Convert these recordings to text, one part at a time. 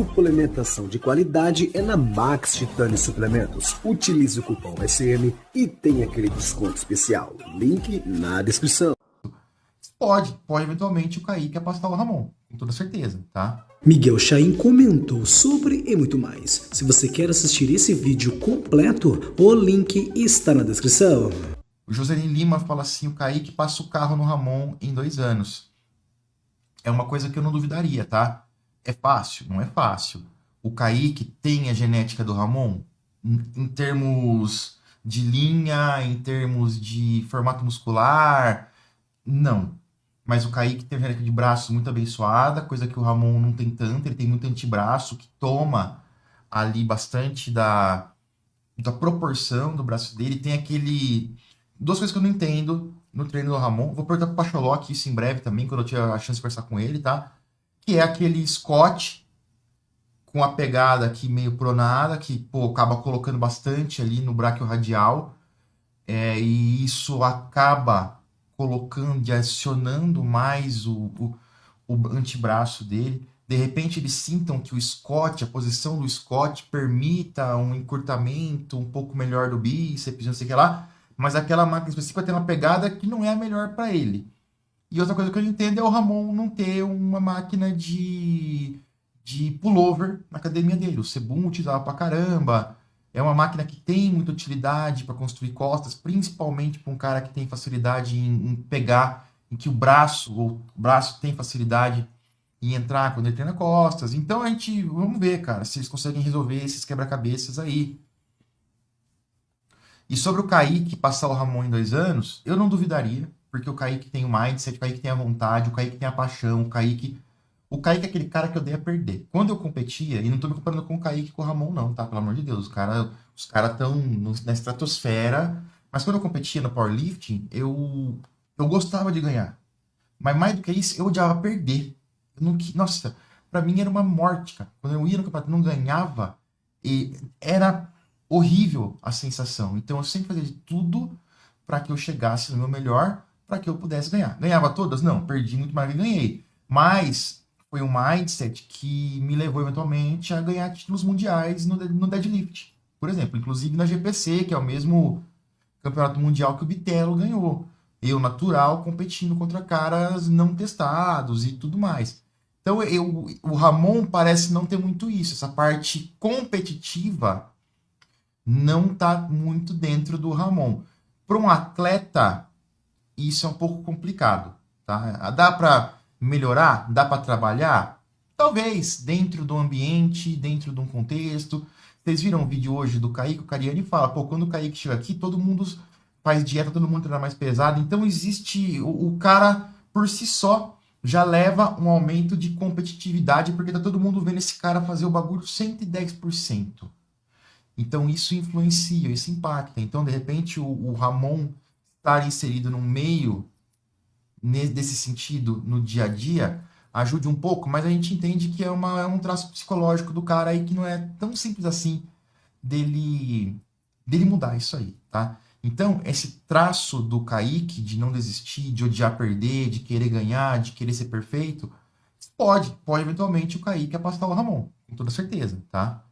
Suplementação de qualidade é na Max Titânio Suplementos. Utilize o cupom SM e tem aquele desconto especial. Link na descrição. Pode eventualmente o Kaique afastar o Ramon, com toda certeza, tá? Miguel Chain comentou sobre e muito mais. Se você quer assistir esse vídeo completo, o link está na descrição. O Joselin Lima fala assim, o Kaique passa o carro no Ramon em 2 anos. É uma coisa que eu não duvidaria, tá? É fácil? Não é fácil. O Kaique tem a genética do Ramon? Em termos de linha, em termos de formato muscular? Não. Mas o Kaique tem a genética de braço muito abençoada, coisa que o Ramon não tem tanto. Ele tem muito antebraço, que toma ali bastante da proporção do braço dele. Tem aquele... 2 coisas que eu não entendo no treino do Ramon. Vou perguntar pro Pacholok isso em breve também, quando eu tiver a chance de conversar com ele, tá? Que é aquele Scott com a pegada aqui meio pronada, que, pô, acaba colocando bastante ali no braquio radial. E isso acaba colocando e acionando mais o antebraço dele. De repente eles sintam que o Scott, a posição do Scott, permita um encurtamento um pouco melhor do bíceps, não sei o que lá, mas aquela máquina específica tem uma pegada que não é a melhor para ele. E outra coisa que eu não entendo é o Ramon não ter uma máquina de pullover na academia dele. O Sebum utilizava pra caramba. É uma máquina que tem muita utilidade para construir costas, principalmente para um cara que tem facilidade em pegar, em que o braço tem facilidade em entrar quando ele treina costas. Então vamos ver, cara, se eles conseguem resolver esses quebra-cabeças aí. E sobre o Kaique passar o Ramon em 2 anos, eu não duvidaria, porque o Kaique tem o mindset, o Kaique tem a vontade, o Kaique tem a paixão, o Kaique é aquele cara que eu odeia perder. Quando eu competia, e não tô me comparando com o Kaique e com o Ramon, não, tá? Pelo amor de Deus, os caras estão na estratosfera. Mas quando eu competia no powerlifting, eu gostava de ganhar. Mas mais do que isso, eu odiava perder. Nossa, pra mim era uma morte, cara. Quando eu ia no campeonato e não ganhava, era horrível a sensação. Então eu sempre fazia de tudo para que eu chegasse no meu melhor, para que eu pudesse ganhar. Ganhava todas? Não, perdi muito mais que ganhei. Mas foi um mindset que me levou eventualmente a ganhar títulos mundiais no deadlift. Por exemplo, inclusive na GPC, que é o mesmo campeonato mundial que o Bitelo ganhou. Eu, natural, competindo contra caras não testados e tudo mais. Então, o Ramon parece não ter muito isso. Essa parte competitiva não está muito dentro do Ramon. Para um atleta, isso é um pouco complicado. Tá? Dá para melhorar? Dá para trabalhar? Talvez, dentro do ambiente, dentro de um contexto. Vocês viram o vídeo hoje do Kaique? O Cariani fala, pô, quando o Kaique chega aqui, todo mundo faz dieta, todo mundo treina mais pesado. Então existe... O cara, por si só, já leva um aumento de competitividade, porque tá todo mundo vendo esse cara fazer o bagulho 110%. Então isso influencia, isso impacta. Então, de repente, o Ramon estar inserido no meio desse sentido no dia a dia ajude um pouco, mas a gente entende que é um traço psicológico do cara aí que não é tão simples assim dele mudar isso aí, tá? Então, esse traço do Kaique de não desistir, de odiar perder, de querer ganhar, de querer ser perfeito, pode eventualmente o Kaique afastar o Ramon, com toda certeza, tá?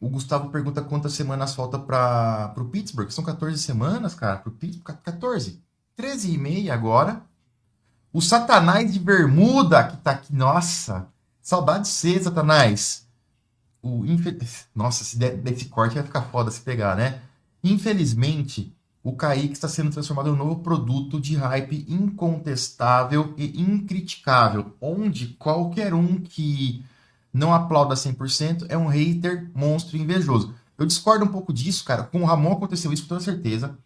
O Gustavo pergunta quantas semanas falta para o Pittsburgh. São 14 semanas, cara. Para o Pittsburgh, 14. 13 e meia agora. O Satanás de Bermuda, que tá aqui. Nossa, saudade de ser, Satanás. Nossa, se desse corte vai ficar foda se pegar, né? Infelizmente, o Kaique está sendo transformado em um novo produto de hype incontestável e incriticável, onde qualquer um que não aplauda 100% é um hater, monstro e invejoso. Eu discordo um pouco disso, cara. Com o Ramon aconteceu isso com toda certeza.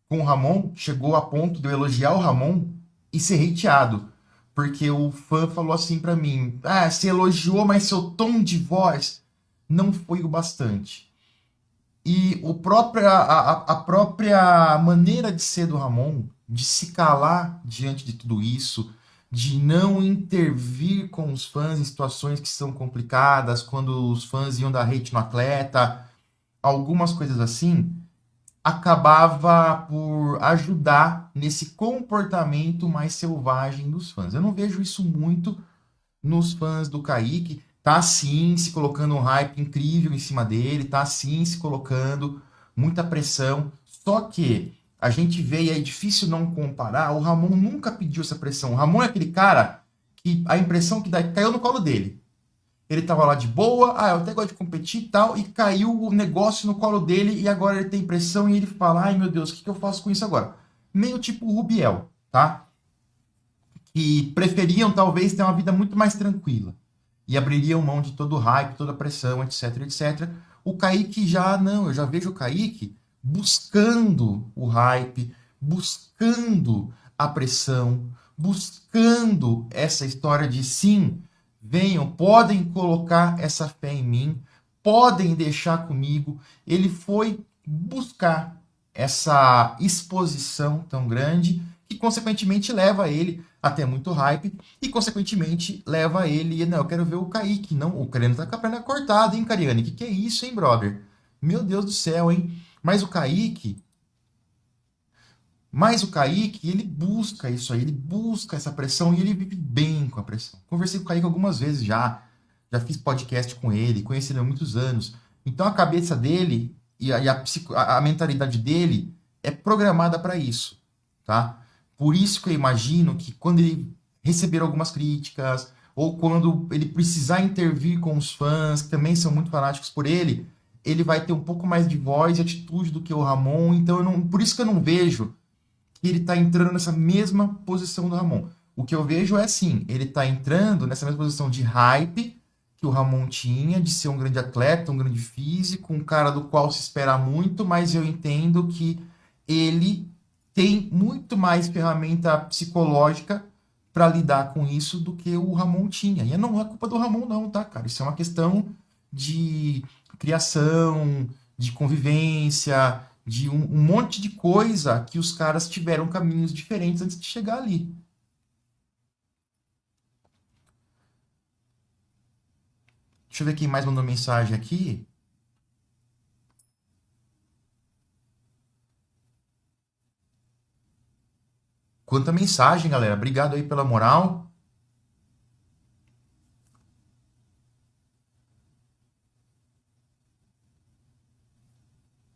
Com o Ramon, chegou a ponto de eu elogiar o Ramon e ser hateado. Porque o fã falou assim pra mim, você elogiou, mas seu tom de voz não foi o bastante. E a própria maneira de ser do Ramon, de se calar diante de tudo isso, de não intervir com os fãs em situações que são complicadas, quando os fãs iam dar hate no atleta, algumas coisas assim, acabava por ajudar nesse comportamento mais selvagem dos fãs. Eu não vejo isso muito nos fãs do Kaique, tá sim se colocando um hype incrível em cima dele, tá sim se colocando muita pressão. Só que a gente vê e é difícil não comparar, o Ramon nunca pediu essa pressão. O Ramon é aquele cara que a impressão que dá é que caiu no colo dele. Ele tava lá de boa, eu até gosto de competir e tal, e caiu o negócio no colo dele, e agora ele tem pressão, e ele fala, ai meu Deus, o que eu faço com isso agora? Meio tipo o Rubiel, tá? Que preferiam talvez ter uma vida muito mais tranquila, e abririam mão de todo o hype, toda a pressão, etc, etc. O Kaique já não, eu já vejo o Kaique buscando o hype, buscando a pressão, buscando essa história de sim, venham, podem colocar essa fé em mim, podem deixar comigo. Ele foi buscar essa exposição tão grande que, consequentemente, leva ele a ter muito hype e, consequentemente, leva ele... Não, eu quero ver o Kaique, não, o Cariani tá com a perna cortada, hein, Cariani? Que é isso, hein, brother? Meu Deus do céu, hein? Mas o Kaique, ele busca isso aí, ele busca essa pressão e ele vive bem com a pressão. Conversei com o Kaique algumas vezes já fiz podcast com ele, conheci ele há muitos anos. Então a cabeça dele e a mentalidade dele é programada para isso, tá? Por isso que eu imagino que quando ele receber algumas críticas ou quando ele precisar intervir com os fãs, que também são muito fanáticos por ele vai ter um pouco mais de voz e atitude do que o Ramon. Então por isso que eu não vejo que ele está entrando nessa mesma posição do Ramon. O que eu vejo é assim, ele está entrando nessa mesma posição de hype que o Ramon tinha, de ser um grande atleta, um grande físico, um cara do qual se espera muito, mas eu entendo que ele tem muito mais ferramenta psicológica para lidar com isso do que o Ramon tinha. E não é culpa do Ramon não, tá, cara? Isso é uma questão de criação, de convivência, de um monte de coisa que os caras tiveram caminhos diferentes antes de chegar ali. Deixa eu ver quem mais mandou mensagem aqui. Quanta mensagem, galera. Obrigado aí pela moral.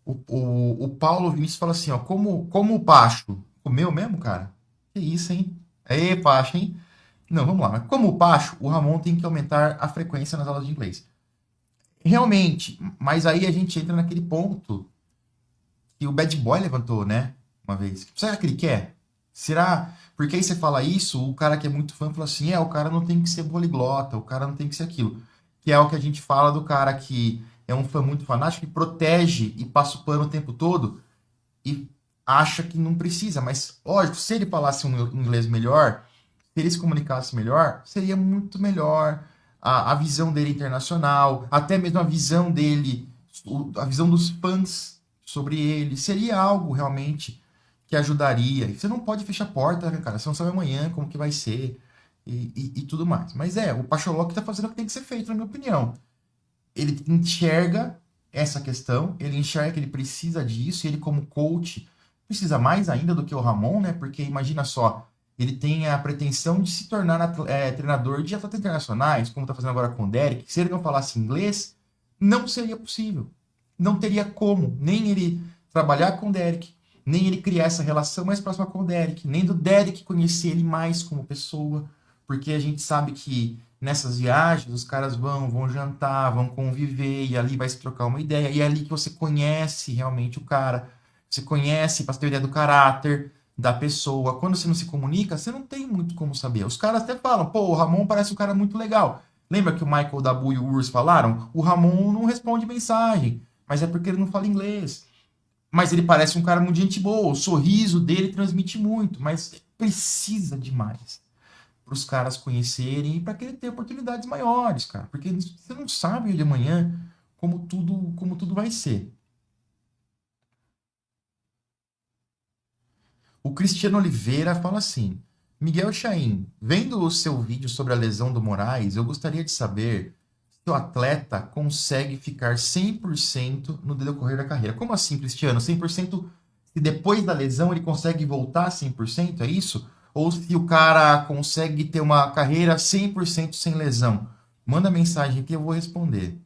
O Paulo Vinícius fala assim, ó, como o Pacho. Comeu mesmo, cara? Que isso, hein? Aí, Pacho, hein? Não, vamos lá. Como o Pacho, o Ramon tem que aumentar a frequência nas aulas de inglês. Realmente, mas aí a gente entra naquele ponto que o Bad Boy levantou, né? Uma vez. Será que ele quer? Será? Porque aí você fala isso, o cara que é muito fã fala assim, o cara não tem que ser poliglota, o cara não tem que ser aquilo. Que é o que a gente fala do cara que é um fã muito fanático, que protege e passa o pano o tempo todo e acha que não precisa. Mas, lógico, se ele falasse um inglês melhor, se ele se comunicasse melhor, seria muito melhor a visão dele internacional, até mesmo a visão dele, a visão dos fãs sobre ele, seria algo realmente que ajudaria. E você não pode fechar a porta, né, cara? Você não sabe amanhã como que vai ser e tudo mais. Mas o Pacholoc tá fazendo o que tem que ser feito, na minha opinião. Ele enxerga essa questão, ele enxerga que ele precisa disso, e ele como coach precisa mais ainda do que o Ramon, né? Porque imagina só, ele tem a pretensão de se tornar treinador de atletas internacionais, como está fazendo agora com o Derek. Se ele não falasse inglês, não seria possível. Não teria como nem ele trabalhar com o Derek, nem ele criar essa relação mais próxima com o Derek, nem do Derek conhecer ele mais como pessoa, porque a gente sabe que nessas viagens os caras vão jantar, vão conviver, e ali vai se trocar uma ideia, e é ali que você conhece realmente o cara, você conhece, para ter ideia do caráter da pessoa. Quando você não se comunica, você não tem muito como saber. Os caras até falam, pô, o Ramon parece um cara muito legal. Lembra que o Michael Dabu e o Urs falaram? O Ramon não responde mensagem, mas é porque ele não fala inglês. Mas ele parece um cara muito gente boa, o sorriso dele transmite muito, mas precisa demais para os caras conhecerem e para que ele tenha oportunidades maiores, cara. Porque você não sabe de amanhã como tudo vai ser. O Cristiano Oliveira fala assim: Miguel Chaim, vendo o seu vídeo sobre a lesão do Moraes, eu gostaria de saber se o atleta consegue ficar 100% no decorrer da carreira. Como assim, Cristiano? 100% se depois da lesão ele consegue voltar 100%? É isso? ou se o cara consegue ter uma carreira 100% sem lesão. Manda mensagem que eu vou responder.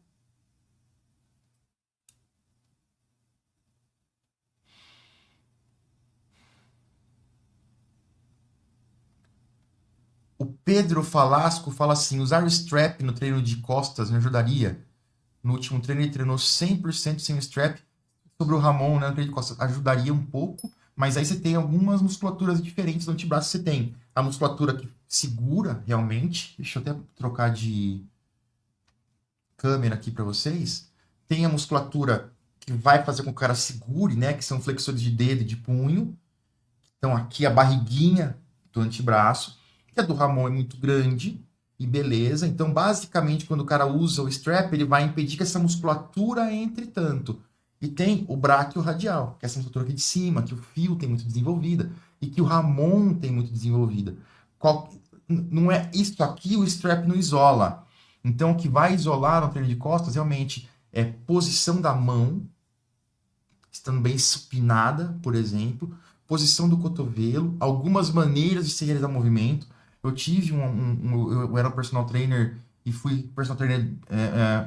O Pedro Falasco fala assim: usar o strap no treino de costas me ajudaria. No último treino ele treinou 100% sem o strap. Sobre o Ramon, né, no treino de costas, ajudaria um pouco, mas aí você tem algumas musculaturas diferentes no antebraço. Você tem a musculatura que segura realmente. Deixa eu até trocar de câmera aqui para vocês. Tem a musculatura que vai fazer com que o cara segure, né, que são flexores de dedo e de punho. Então aqui a barriguinha do antebraço, que a do Ramon é muito grande, e beleza. Então, basicamente, quando o cara usa o strap, ele vai impedir que essa musculatura entre tanto. E tem o bráquio radial, que é essa musculatura aqui de cima, que o fio tem muito desenvolvida, e que o Ramon tem muito desenvolvida. Não é isso aqui, o strap não isola. Então, o que vai isolar no treino de costas, realmente, é posição da mão, estando bem supinada, por exemplo, posição do cotovelo, algumas maneiras de se realizar o movimento. Eu tive eu era um personal trainer e fui personal trainer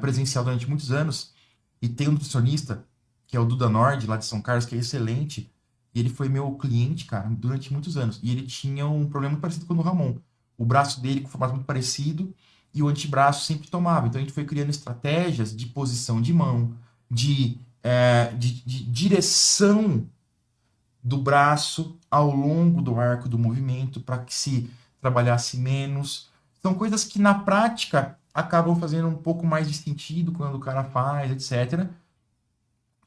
presencial durante muitos anos, e tem um nutricionista, que é o Duda Nord, lá de São Carlos, que é excelente, e ele foi meu cliente, cara, durante muitos anos, e ele tinha um problema muito parecido com o do Ramon. O braço dele com um formato muito parecido, e o antebraço sempre tomava. Então a gente foi criando estratégias de posição de mão, de direção do braço ao longo do arco do movimento, para que se trabalhasse menos. São coisas que na prática acabam fazendo um pouco mais de sentido quando o cara faz, etc.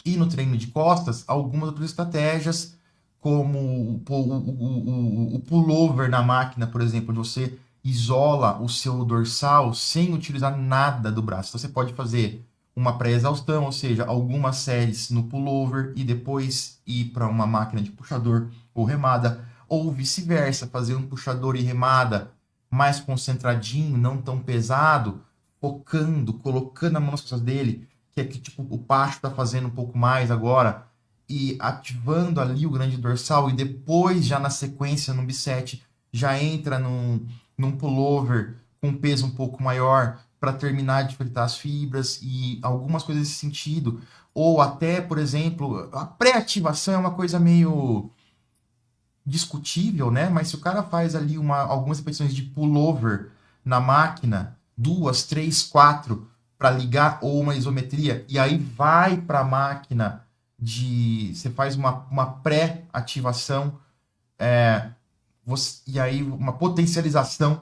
E no treino de costas, algumas outras estratégias, como o pullover na máquina, por exemplo, onde você isola o seu dorsal sem utilizar nada do braço. Então você pode fazer uma pré-exaustão, ou seja, algumas séries no pullover e depois ir para uma máquina de puxador ou remada, ou vice-versa, fazer um puxador e remada mais concentradinho, não tão pesado, focando, colocando a mão nas costas dele, que é que tipo o Pacho está fazendo um pouco mais agora, e ativando ali o grande dorsal, e depois já na sequência no bisete já entra num pullover com peso um pouco maior, para terminar de fritar as fibras e algumas coisas nesse sentido. Ou até, por exemplo, a pré-ativação é uma coisa meio discutível, né? Mas se o cara faz ali algumas repetições de pullover na máquina, 2, 3, 4, para ligar, ou uma isometria, e aí vai para a máquina você faz uma pré-ativação, e aí uma potencialização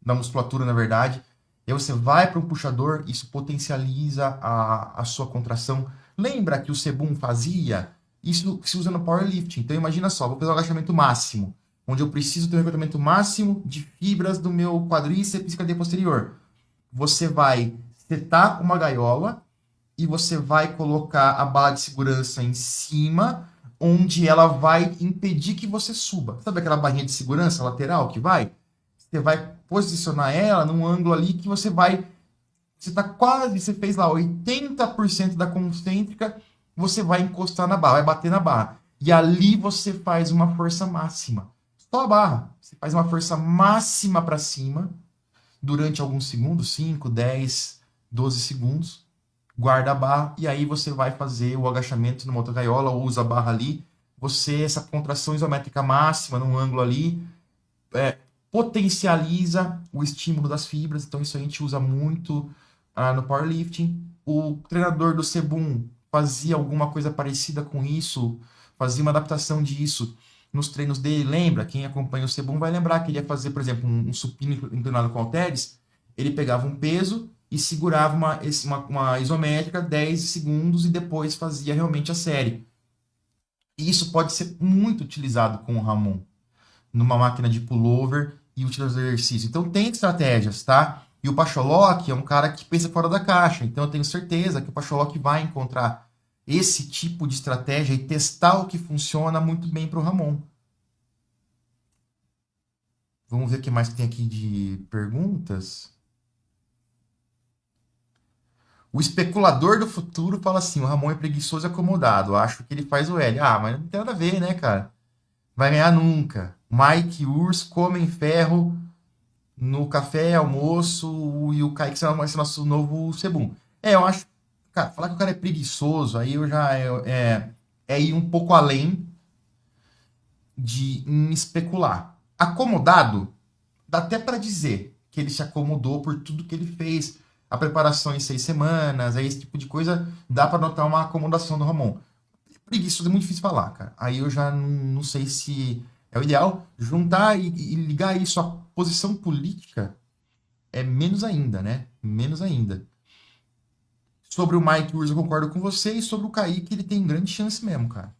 da musculatura, na verdade. E aí você vai para um puxador, isso potencializa a sua contração. Lembra que o Sebum fazia? Isso se usa no powerlifting. Então imagina só, vou fazer um agachamento máximo, onde eu preciso ter um recrutamento máximo de fibras do meu quadríceps e cadeia posterior. Você vai setar uma gaiola e você vai colocar a bala de segurança em cima, onde ela vai impedir que você suba. Sabe aquela barrinha de segurança lateral que vai? Você vai posicionar ela num ângulo ali que você tá quase, você fez lá 80% da concêntrica, você vai encostar na barra, vai bater na barra. E ali você faz uma força máxima. Só a barra. Você faz uma força máxima para cima durante alguns segundos, 5, 10, 12 segundos. Guarda a barra e aí você vai fazer o agachamento numa outra gaiola, ou usa a barra ali. Essa contração isométrica máxima num ângulo ali, potencializa o estímulo das fibras. Então isso a gente usa muito no powerlifting. O treinador do Sebum fazia alguma coisa parecida com isso, fazia uma adaptação disso nos treinos dele. Lembra? Quem acompanha o Sebum vai lembrar que ele ia fazer, por exemplo, um supino inclinado com halteres. Ele pegava um peso e segurava uma isométrica 10 segundos e depois fazia realmente a série. E isso pode ser muito utilizado com o Ramon, numa máquina de pullover e utilizar o exercício. Então tem estratégias, tá? E o Pacholok é um cara que pensa fora da caixa. Então eu tenho certeza que o Pacholok vai encontrar esse tipo de estratégia e testar o que funciona muito bem para o Ramon. Vamos ver o que mais tem aqui de perguntas. O especulador do futuro fala assim: o Ramon é preguiçoso e acomodado. Acho que ele faz o L. Ah, mas não tem nada a ver, né, cara? Vai ganhar nunca. Mike Urs comem ferro no café, almoço, e o Kaique vai ser nosso novo Sebum. Eu acho, cara, falar que o cara é preguiçoso, aí eu já é ir um pouco além de em especular. Acomodado, dá até para dizer que ele se acomodou por tudo que ele fez, a preparação em 6 semanas, aí esse tipo de coisa, dá para notar uma acomodação do Ramon. Preguiçoso é muito difícil falar, cara. Aí eu já não sei se é o ideal. Juntar e ligar isso à posição política é menos ainda, né? Menos ainda. Sobre o Mike Wurz, eu concordo com você. E sobre o Kaique, ele tem grande chance mesmo, cara.